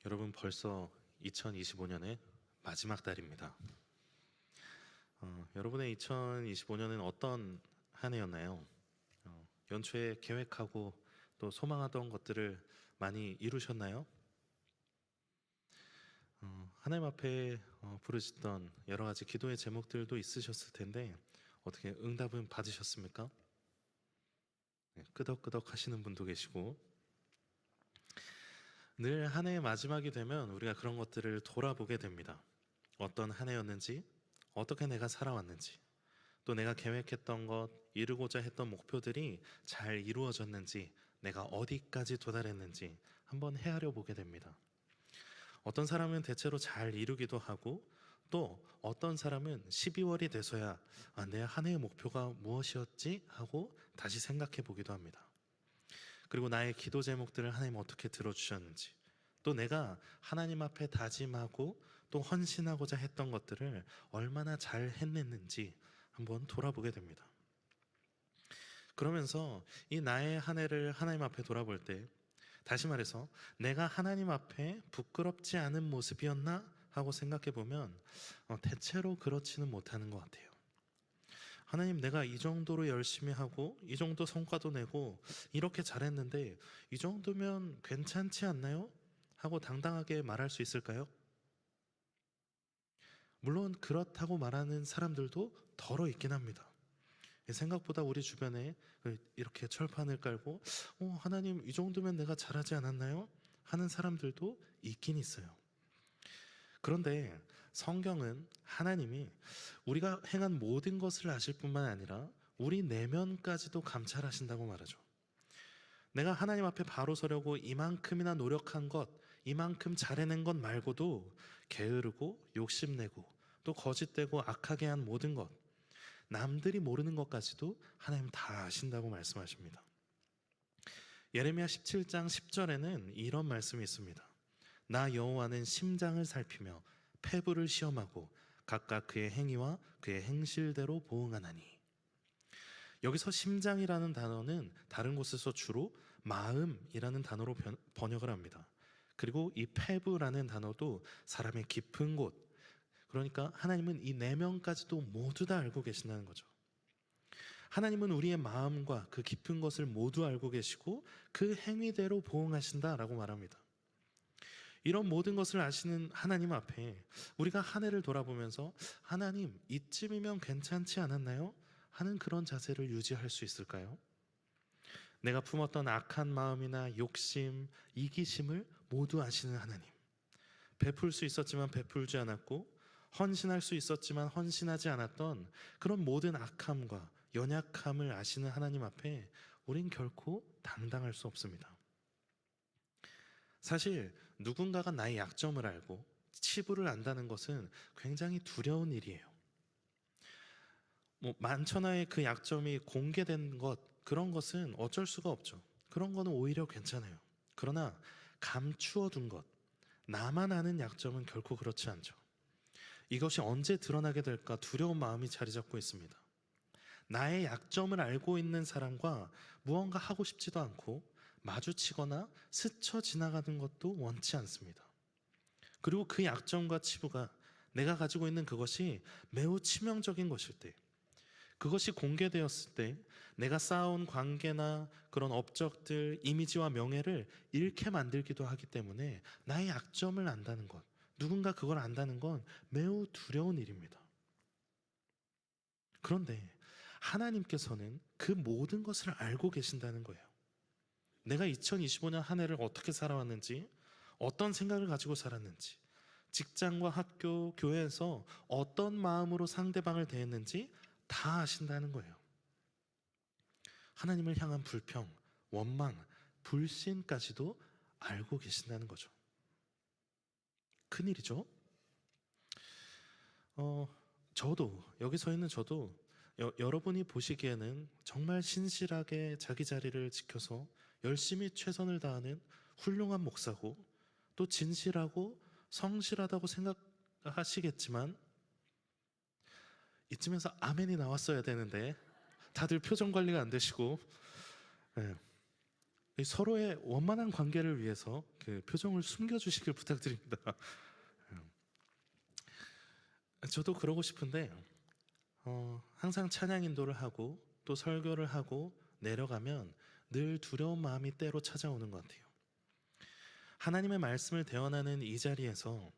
여러분 벌써 2025년의 마지막 달입니다. 여러분의 2025년은 어떤 한 해였나요? 연초에 계획하고 또 소망하던 것들을 많이 이루셨나요? 하나님 앞에 부르짖던 여러 가지 기도의 제목들도 있으셨을 텐데 어떻게 응답은 받으셨습니까? 네, 끄덕끄덕 하시는 분도 계시고, 늘 한 해의 마지막이 되면 우리가 그런 것들을 돌아보게 됩니다. 어떤 한 해였는지, 어떻게 내가 살아왔는지, 또 내가 계획했던 것, 이루고자 했던 목표들이 잘 이루어졌는지, 내가 어디까지 도달했는지 한번 헤아려 보게 됩니다. 어떤 사람은 대체로 잘 이루기도 하고, 또 어떤 사람은 12월이 돼서야 내 한 해의 목표가 무엇이었지? 하고 다시 생각해 보기도 합니다. 그리고 나의 기도 제목들을 하나님 어떻게 들어주셨는지, 또 내가 하나님 앞에 다짐하고 또 헌신하고자 했던 것들을 얼마나 잘 해냈는지 한번 돌아보게 됩니다. 그러면서 이 나의 한 해를 하나님 앞에 돌아볼 때, 다시 말해서 내가 하나님 앞에 부끄럽지 않은 모습이었나 하고 생각해 보면 대체로 그렇지는 못하는 것 같아요. 하나님, 내가 이 정도로 열심히 하고 이 정도 성과도 내고 이렇게 잘했는데 이 정도면 괜찮지 않나요? 하고 당당하게 말할 수 있을까요? 물론 그렇다고 말하는 사람들도 덜어 있긴 합니다. 생각보다 우리 주변에 이렇게 철판을 깔고 하나님, 이 정도면 내가 잘하지 않았나요? 하는 사람들도 있긴 있어요. 그런데 성경은 하나님이 우리가 행한 모든 것을 아실 뿐만 아니라 우리 내면까지도 감찰하신다고 말하죠. 내가 하나님 앞에 바로 서려고 이만큼이나 노력한 것, 이만큼 잘해낸 것 말고도 게으르고 욕심내고 또 거짓되고 악하게 한 모든 것, 남들이 모르는 것까지도 하나님 다 아신다고 말씀하십니다. 예레미야 17장 10절에는 이런 말씀이 있습니다. 나 여호와는 심장을 살피며 폐부를 시험하고 각각 그의 행위와 그의 행실대로 보응하나니. 여기서 심장이라는 단어는 다른 곳에서 주로 마음이라는 단어로 번역을 합니다. 그리고 이 폐부라는 단어도 사람의 깊은 곳, 그러니까 하나님은 이 내면까지도 모두 다 알고 계신다는 거죠. 하나님은 우리의 마음과 그 깊은 것을 모두 알고 계시고 그 행위대로 보응하신다라고 말합니다. 이런 모든 것을 아시는 하나님 앞에 우리가 한 해를 돌아보면서 하나님, 이쯤이면 괜찮지 않았나요? 하는 그런 자세를 유지할 수 있을까요? 내가 품었던 악한 마음이나 욕심, 이기심을 모두 아시는 하나님, 베풀 수 있었지만 베풀지 않았고 헌신할 수 있었지만 헌신하지 않았던 그런 모든 악함과 연약함을 아시는 하나님 앞에 우린 결코 당당할 수 없습니다. 사실 누군가가 나의 약점을 알고 치부를 안다는 것은 굉장히 두려운 일이에요. 만천하의 그 약점이 공개된 것, 그런 것은 어쩔 수가 없죠. 그런 거는 오히려 괜찮아요. 그러나 감추어 둔 것, 나만 아는 약점은 결코 그렇지 않죠. 이것이 언제 드러나게 될까 두려운 마음이 자리 잡고 있습니다. 나의 약점을 알고 있는 사람과 무언가 하고 싶지도 않고 마주치거나 스쳐 지나가는 것도 원치 않습니다. 그리고 그 약점과 치부가 내가 가지고 있는 그것이 매우 치명적인 것일 때, 그것이 공개되었을 때 내가 쌓아온 관계나 그런 업적들, 이미지와 명예를 잃게 만들기도 하기 때문에 나의 약점을 안다는 것, 누군가 그걸 안다는 건 매우 두려운 일입니다. 그런데 하나님께서는 그 모든 것을 알고 계신다는 거예요. 내가 2025년 한 해를 어떻게 살아왔는지, 어떤 생각을 가지고 살았는지, 직장과 학교, 교회에서 어떤 마음으로 상대방을 대했는지 다 아신다는 거예요. 하나님을 향한 불평, 원망, 불신까지도 알고 계신다는 거죠. 큰일이죠. 저도, 여기 서 있는 저도 여러분이 보시기에는 정말 신실하게 자기 자리를 지켜서 열심히 최선을 다하는 훌륭한 목사고, 또 진실하고 성실하다고 생각하시겠지만 이쯤에서 아멘이 나왔어야 되는데 다들 표정 관리가 안 되시고, 네. 서로의 원만한 관계를 위해서 그 표정을 숨겨주시길 부탁드립니다. 저도 그러고 싶은데 항상 찬양 인도를 하고 또 설교를 하고 내려가면 늘 두려운 마음이 때로 찾아오는 것 같아요. 하나님의 말씀을 대언하는 이 자리에서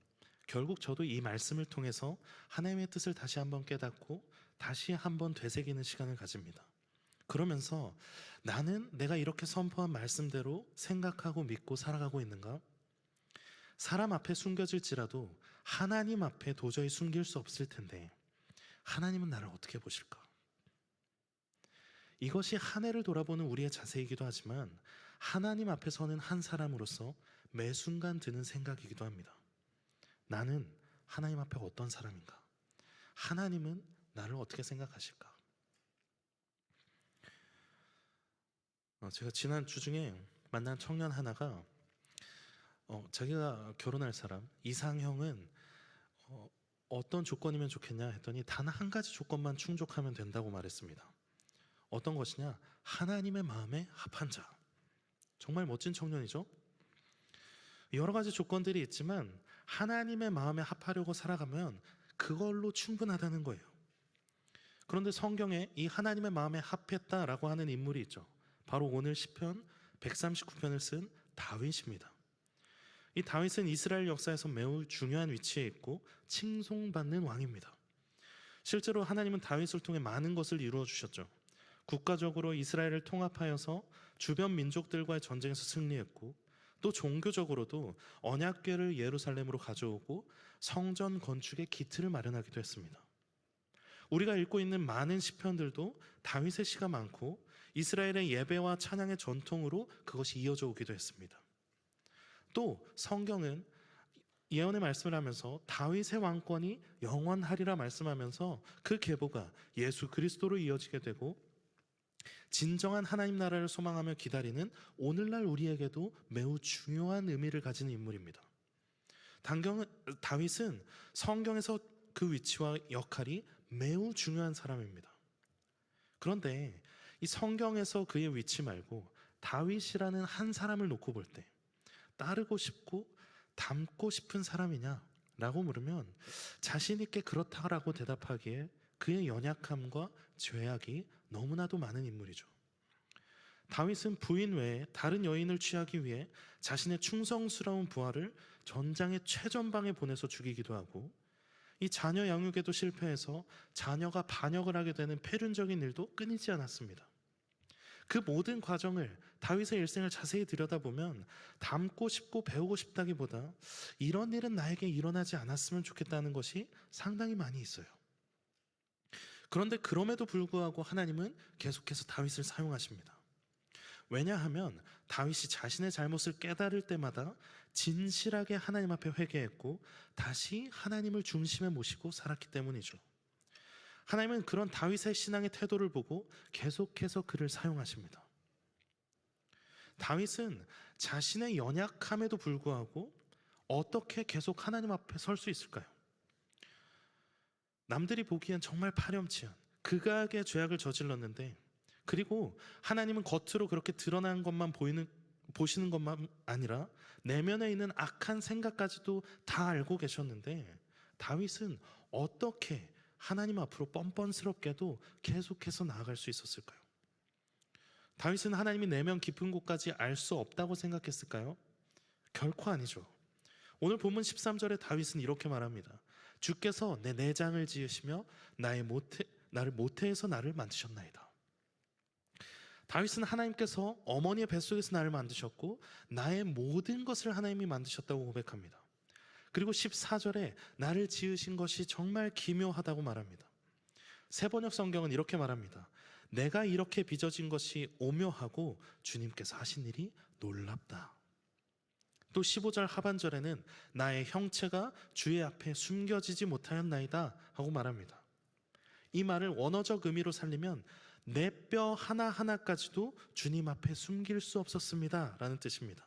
결국 저도 이 말씀을 통해서 하나님의 뜻을 다시 한번 깨닫고 다시 한번 되새기는 시간을 가집니다. 그러면서 나는 내가 이렇게 선포한 말씀대로 생각하고 믿고 살아가고 있는가? 사람 앞에 숨겨질지라도 하나님 앞에 도저히 숨길 수 없을 텐데 하나님은 나를 어떻게 보실까? 이것이 한 해를 돌아보는 우리의 자세이기도 하지만 하나님 앞에 서는 한 사람으로서 매 순간 드는 생각이기도 합니다. 나는 하나님 앞에 어떤 사람인가? 하나님은 나를 어떻게 생각하실까? 제가 지난 주 중에 만난 청년 하나가 자기가 결혼할 사람 이상형은 어떤 조건이면 좋겠냐 했더니 단 한 가지 조건만 충족하면 된다고 말했습니다. 어떤 것이냐? 하나님의 마음에 합한 자. 정말 멋진 청년이죠. 여러 가지 조건들이 있지만 하나님의 마음에 합하려고 살아가면 그걸로 충분하다는 거예요. 그런데 성경에 이 하나님의 마음에 합했다라고 하는 인물이 있죠. 바로 오늘 시편 139편을 쓴 다윗입니다. 이 다윗은 이스라엘 역사에서 매우 중요한 위치에 있고 칭송받는 왕입니다. 실제로 하나님은 다윗을 통해 많은 것을 이루어 주셨죠. 국가적으로 이스라엘을 통합하여서 주변 민족들과의 전쟁에서 승리했고 또 종교적으로도 언약궤를 예루살렘으로 가져오고 성전 건축의 기틀을 마련하기도 했습니다. 우리가 읽고 있는 많은 시편들도 다윗의 시가 많고 이스라엘의 예배와 찬양의 전통으로 그것이 이어져 오기도 했습니다. 또 성경은 예언의 말씀을 하면서 다윗의 왕권이 영원하리라 말씀하면서 그 계보가 예수 그리스도로 이어지게 되고 진정한 하나님 나라를 소망하며 기다리는 오늘날 우리에게도 매우 중요한 의미를 가지는 인물입니다. 다윗은 성경에서 그 위치와 역할이 매우 중요한 사람입니다. 그런데 이 성경에서 그의 위치 말고 다윗이라는 한 사람을 놓고 볼 때 따르고 싶고 닮고 싶은 사람이냐라고 물으면 자신 있게 그렇다라고 대답하기에 그의 연약함과 죄악이 너무나도 많은 인물이죠. 다윗은 부인 외에 다른 여인을 취하기 위해 자신의 충성스러운 부하를 전장의 최전방에 보내서 죽이기도 하고 이 자녀 양육에도 실패해서 자녀가 반역을 하게 되는 폐륜적인 일도 끊이지 않았습니다. 그 모든 과정을 다윗의 일생을 자세히 들여다보면 닮고 싶고 배우고 싶다기보다 이런 일은 나에게 일어나지 않았으면 좋겠다는 것이 상당히 많이 있어요. 그런데 그럼에도 불구하고 하나님은 계속해서 다윗을 사용하십니다. 왜냐하면 다윗이 자신의 잘못을 깨달을 때마다 진실하게 하나님 앞에 회개했고 다시 하나님을 중심에 모시고 살았기 때문이죠. 하나님은 그런 다윗의 신앙의 태도를 보고 계속해서 그를 사용하십니다. 다윗은 자신의 연약함에도 불구하고 어떻게 계속 하나님 앞에 설 수 있을까요? 남들이 보기엔 정말 파렴치한 극악의 죄악을 저질렀는데 그리고 하나님은 겉으로 그렇게 드러난 것만 보시는 것만 아니라 내면에 있는 악한 생각까지도 다 알고 계셨는데 다윗은 어떻게 하나님 앞으로 뻔뻔스럽게도 계속해서 나아갈 수 있었을까요? 다윗은 하나님이 내면 깊은 곳까지 알 수 없다고 생각했을까요? 결코 아니죠. 오늘 본문 13절에 다윗은 이렇게 말합니다. 주께서 내 내장을 지으시며 나를 모태에서 나를 만드셨나이다. 다윗은 하나님께서 어머니의 뱃속에서 나를 만드셨고 나의 모든 것을 하나님이 만드셨다고 고백합니다. 그리고 14절에 나를 지으신 것이 정말 기묘하다고 말합니다. 새번역 성경은 이렇게 말합니다. 내가 이렇게 빚어진 것이 오묘하고 주님께서 하신 일이 놀랍다. 또 15절 하반절에는 나의 형체가 주의 앞에 숨겨지지 못하였나이다 하고 말합니다. 이 말을 원어적 의미로 살리면 내 뼈 하나하나까지도 주님 앞에 숨길 수 없었습니다 라는 뜻입니다.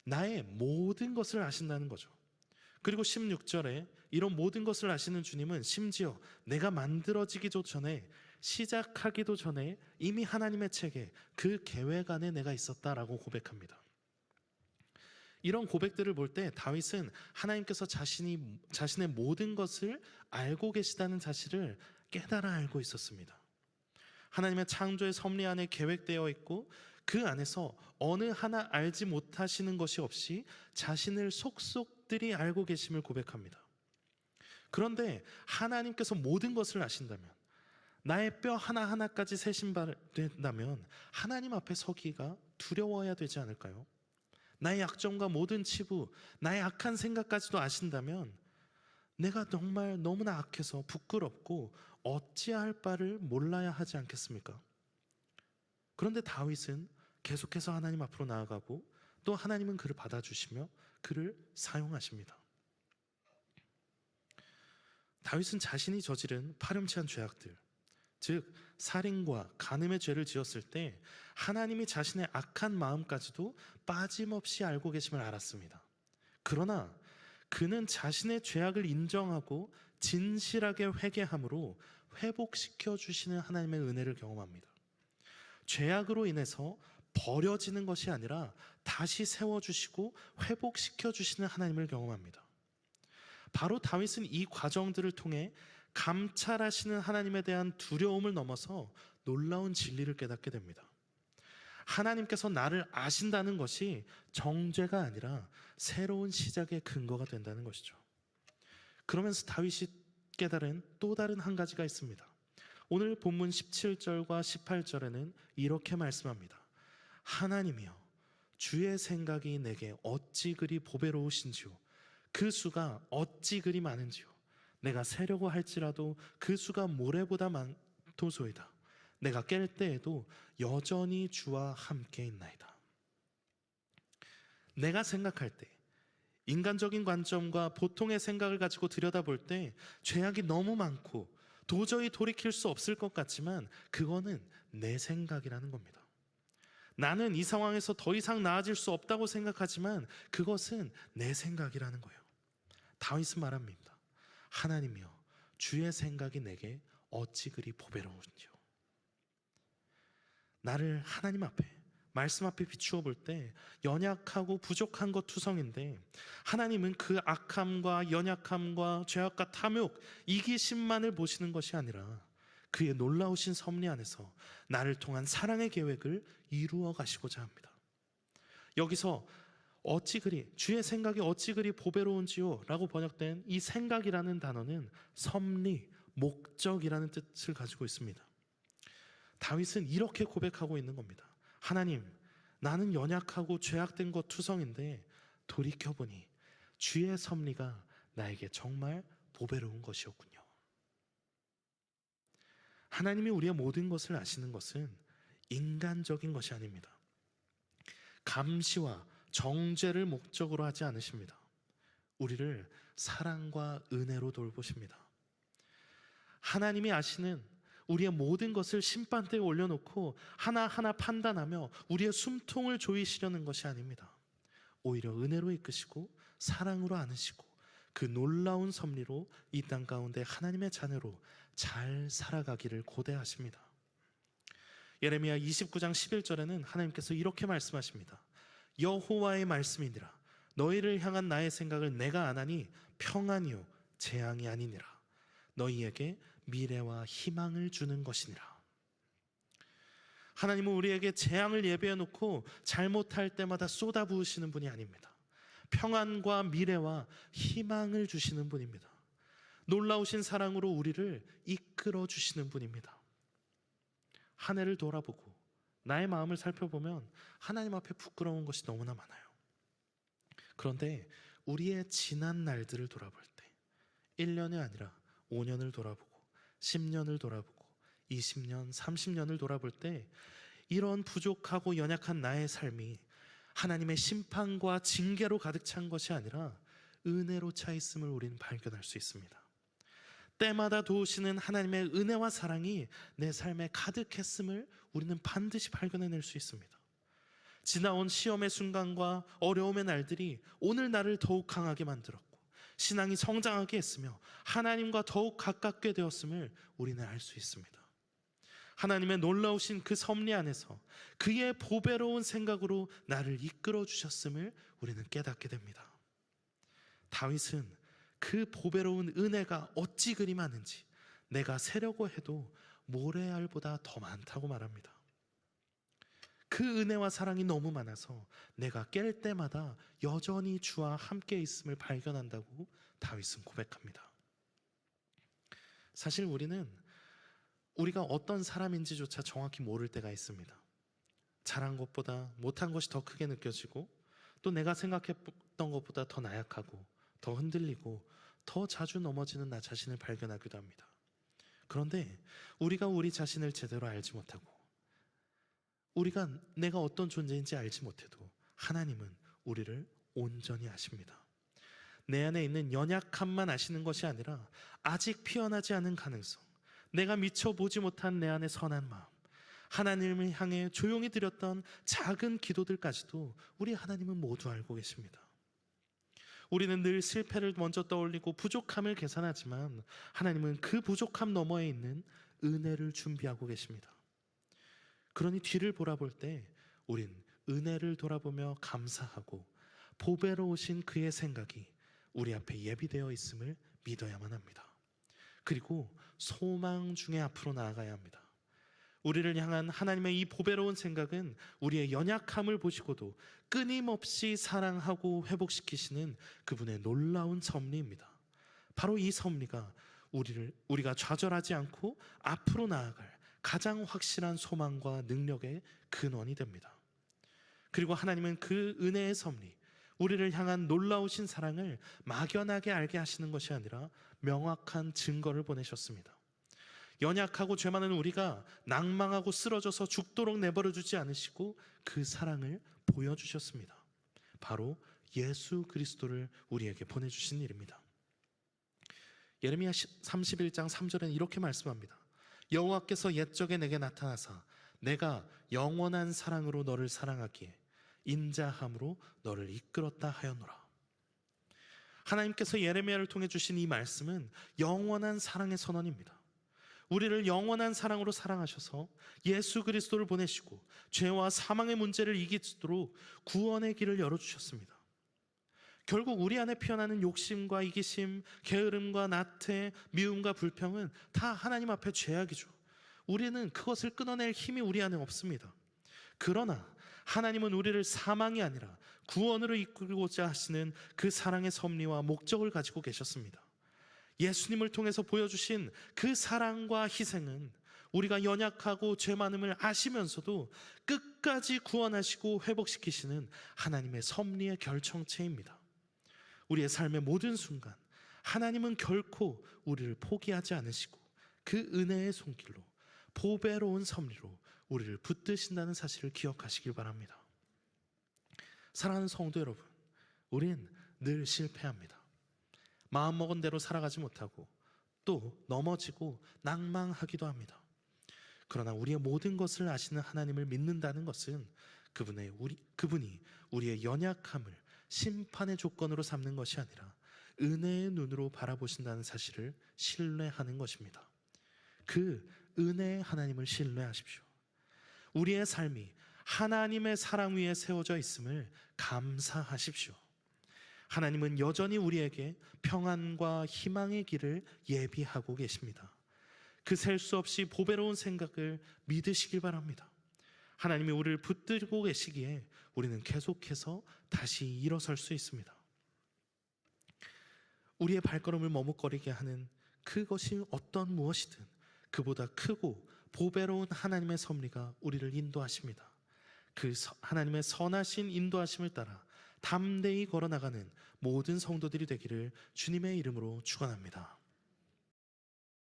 나의 모든 것을 아신다는 거죠. 그리고 16절에 이런 모든 것을 아시는 주님은 심지어 내가 만들어지기도 전에 시작하기도 전에 이미 하나님의 책에 그 계획 안에 내가 있었다라고 고백합니다. 이런 고백들을 볼 때 다윗은 하나님께서 자신의 모든 것을 알고 계시다는 사실을 깨달아 알고 있었습니다. 하나님의 창조의 섭리 안에 계획되어 있고 그 안에서 어느 하나 알지 못하시는 것이 없이 자신을 속속들이 알고 계심을 고백합니다. 그런데 하나님께서 모든 것을 아신다면, 나의 뼈 하나하나까지 세신받는다면 하나님 앞에 서기가 두려워야 되지 않을까요? 나의 약점과 모든 치부, 나의 악한 생각까지도 아신다면 내가 정말 너무나 악해서 부끄럽고 어찌할 바를 몰라야 하지 않겠습니까? 그런데 다윗은 계속해서 하나님 앞으로 나아가고 또 하나님은 그를 받아주시며 그를 사용하십니다. 다윗은 자신이 저지른 파렴치한 죄악들, 즉 살인과 간음의 죄를 지었을 때 하나님이 자신의 악한 마음까지도 빠짐없이 알고 계심을 알았습니다. 그러나 그는 자신의 죄악을 인정하고 진실하게 회개함으로 회복시켜 주시는 하나님의 은혜를 경험합니다. 죄악으로 인해서 버려지는 것이 아니라 다시 세워주시고 회복시켜 주시는 하나님을 경험합니다. 바로 다윗은 이 과정들을 통해 감찰하시는 하나님에 대한 두려움을 넘어서 놀라운 진리를 깨닫게 됩니다. 하나님께서 나를 아신다는 것이 정죄가 아니라 새로운 시작의 근거가 된다는 것이죠. 그러면서 다윗이 깨달은 또 다른 한 가지가 있습니다. 오늘 본문 17절과 18절에는 이렇게 말씀합니다. 하나님이여, 주의 생각이 내게 어찌 그리 보배로우신지요, 그 수가 어찌 그리 많은지요. 내가 세려고 할지라도 그 수가 모래보다 많도소이다. 내가 깰 때에도 여전히 주와 함께 있나이다. 내가 생각할 때, 인간적인 관점과 보통의 생각을 가지고 들여다볼 때 죄악이 너무 많고 도저히 돌이킬 수 없을 것 같지만 그거는 내 생각이라는 겁니다. 나는 이 상황에서 더 이상 나아질 수 없다고 생각하지만 그것은 내 생각이라는 거예요. 다윗은 말합니다. 하나님이여, 주의 생각이 내게 어찌 그리 보배로운지요. 나를 하나님 앞에, 말씀 앞에 비추어 볼 때 연약하고 부족한 것 투성인데, 하나님은 그 악함과 연약함과 죄악과 탐욕, 이기심만을 보시는 것이 아니라 그의 놀라우신 섭리 안에서 나를 통한 사랑의 계획을 이루어 가시고자 합니다. 여기서 어찌 그리, 주의 생각이 어찌 그리 보배로운지요 라고 번역된 이 생각이라는 단어는 섭리, 목적이라는 뜻을 가지고 있습니다. 다윗은 이렇게 고백하고 있는 겁니다. 하나님, 나는 연약하고 죄악된 것 투성인데 돌이켜보니 주의 섭리가 나에게 정말 보배로운 것이었군요. 하나님이 우리의 모든 것을 아시는 것은 인간적인 것이 아닙니다. 감시와 정죄를 목적으로 하지 않으십니다. 우리를 사랑과 은혜로 돌보십니다. 하나님이 아시는 우리의 모든 것을 심판대에 올려놓고 하나하나 판단하며 우리의 숨통을 조이시려는 것이 아닙니다. 오히려 은혜로 이끄시고 사랑으로 안으시고 그 놀라운 섭리로 이 땅 가운데 하나님의 자녀로 잘 살아가기를 고대하십니다. 예레미야 29장 11절에는 하나님께서 이렇게 말씀하십니다. 여호와의 말씀이니라. 너희를 향한 나의 생각을 내가 아나니 평안이요 재앙이 아니니라. 너희에게 미래와 희망을 주는 것이니라. 하나님은 우리에게 재앙을 예비해 놓고 잘못할 때마다 쏟아부으시는 분이 아닙니다. 평안과 미래와 희망을 주시는 분입니다. 놀라우신 사랑으로 우리를 이끌어 주시는 분입니다. 한 해를 돌아보고 나의 마음을 살펴보면 하나님 앞에 부끄러운 것이 너무나 많아요. 그런데 우리의 지난 날들을 돌아볼 때 1년이 아니라 5년을 돌아보고 10년을 돌아보고 20년, 30년을 돌아볼 때 이런 부족하고 연약한 나의 삶이 하나님의 심판과 징계로 가득 찬 것이 아니라 은혜로 차 있음을 우리는 발견할 수 있습니다. 때마다 도우시는 하나님의 은혜와 사랑이 내 삶에 가득했음을 우리는 반드시 발견해낼 수 있습니다. 지나온 시험의 순간과 어려움의 날들이 오늘 나를 더욱 강하게 만들었고 신앙이 성장하게 했으며 하나님과 더욱 가깝게 되었음을 우리는 알 수 있습니다. 하나님의 놀라우신 그 섭리 안에서 그의 보배로운 생각으로 나를 이끌어 주셨음을 우리는 깨닫게 됩니다. 다윗은 그 보배로운 은혜가 어찌 그리 많은지 내가 세려고 해도 모래알보다 더 많다고 말합니다. 그 은혜와 사랑이 너무 많아서 내가 깰 때마다 여전히 주와 함께 있음을 발견한다고 다윗은 고백합니다. 사실 우리가 어떤 사람인지조차 정확히 모를 때가 있습니다. 잘한 것보다 못한 것이 더 크게 느껴지고, 또 내가 생각했던 것보다 더 나약하고 더 흔들리고 더 자주 넘어지는 나 자신을 발견하기도 합니다. 그런데 우리가 우리 자신을 제대로 알지 못하고, 우리가 내가 어떤 존재인지 알지 못해도 하나님은 우리를 온전히 아십니다. 내 안에 있는 연약함만 아시는 것이 아니라 아직 피어나지 않은 가능성, 내가 미처 보지 못한 내 안의 선한 마음, 하나님을 향해 조용히 드렸던 작은 기도들까지도 우리 하나님은 모두 알고 계십니다. 우리는 늘 실패를 먼저 떠올리고 부족함을 계산하지만 하나님은 그 부족함 너머에 있는 은혜를 준비하고 계십니다. 그러니 뒤를 돌아볼 때 우린 은혜를 돌아보며 감사하고 보배로우신 그의 생각이 우리 앞에 예비되어 있음을 믿어야만 합니다. 그리고 소망 중에 앞으로 나아가야 합니다. 우리를 향한 하나님의 이 보배로운 생각은 우리의 연약함을 보시고도 끊임없이 사랑하고 회복시키시는 그분의 놀라운 섭리입니다. 바로 이 섭리가 우리가 좌절하지 않고 앞으로 나아갈 가장 확실한 소망과 능력의 근원이 됩니다. 그리고 하나님은 그 은혜의 섭리, 우리를 향한 놀라우신 사랑을 막연하게 알게 하시는 것이 아니라 명확한 증거를 보내셨습니다. 연약하고 죄 많은 우리가 낭망하고 쓰러져서 죽도록 내버려 두지 않으시고 그 사랑을 보여주셨습니다. 바로 예수 그리스도를 우리에게 보내주신 일입니다. 예레미야 31장 3절에는 이렇게 말씀합니다. 여호와께서 옛적에 내게 나타나사 내가 영원한 사랑으로 너를 사랑하기에 인자함으로 너를 이끌었다 하였노라. 하나님께서 예레미야를 통해 주신 이 말씀은 영원한 사랑의 선언입니다. 우리를 영원한 사랑으로 사랑하셔서 예수 그리스도를 보내시고 죄와 사망의 문제를 이기도록 구원의 길을 열어주셨습니다. 결국 우리 안에 피어나는 욕심과 이기심, 게으름과 나태, 미움과 불평은 다 하나님 앞에 죄악이죠. 우리는 그것을 끊어낼 힘이 우리 안에 없습니다. 그러나 하나님은 우리를 사망이 아니라 구원으로 이끌고자 하시는 그 사랑의 섭리와 목적을 가지고 계셨습니다. 예수님을 통해서 보여주신 그 사랑과 희생은 우리가 연약하고 죄 많음을 아시면서도 끝까지 구원하시고 회복시키시는 하나님의 섭리의 결정체입니다. 우리의 삶의 모든 순간 하나님은 결코 우리를 포기하지 않으시고 그 은혜의 손길로 보배로운 섭리로 우리를 붙드신다는 사실을 기억하시길 바랍니다. 사랑하는 성도 여러분, 우린 늘 실패합니다. 마음먹은 대로 살아가지 못하고 또 넘어지고 낭망하기도 합니다. 그러나 우리의 모든 것을 아시는 하나님을 믿는다는 것은 그분이 우리의 연약함을 심판의 조건으로 삼는 것이 아니라 은혜의 눈으로 바라보신다는 사실을 신뢰하는 것입니다. 그 은혜의 하나님을 신뢰하십시오. 우리의 삶이 하나님의 사랑 위에 세워져 있음을 감사하십시오. 하나님은 여전히 우리에게 평안과 희망의 길을 예비하고 계십니다. 그 셀 수 없이 보배로운 생각을 믿으시길 바랍니다. 하나님이 우리를 붙들고 계시기에 우리는 계속해서 다시 일어설 수 있습니다. 우리의 발걸음을 머뭇거리게 하는 그것이 어떤 무엇이든 그보다 크고 보배로운 하나님의 섭리가 우리를 인도하십니다. 그 하나님의 선하신 인도하심을 따라 담대히 걸어나가는 모든 성도들이 되기를 주님의 이름으로 축원합니다.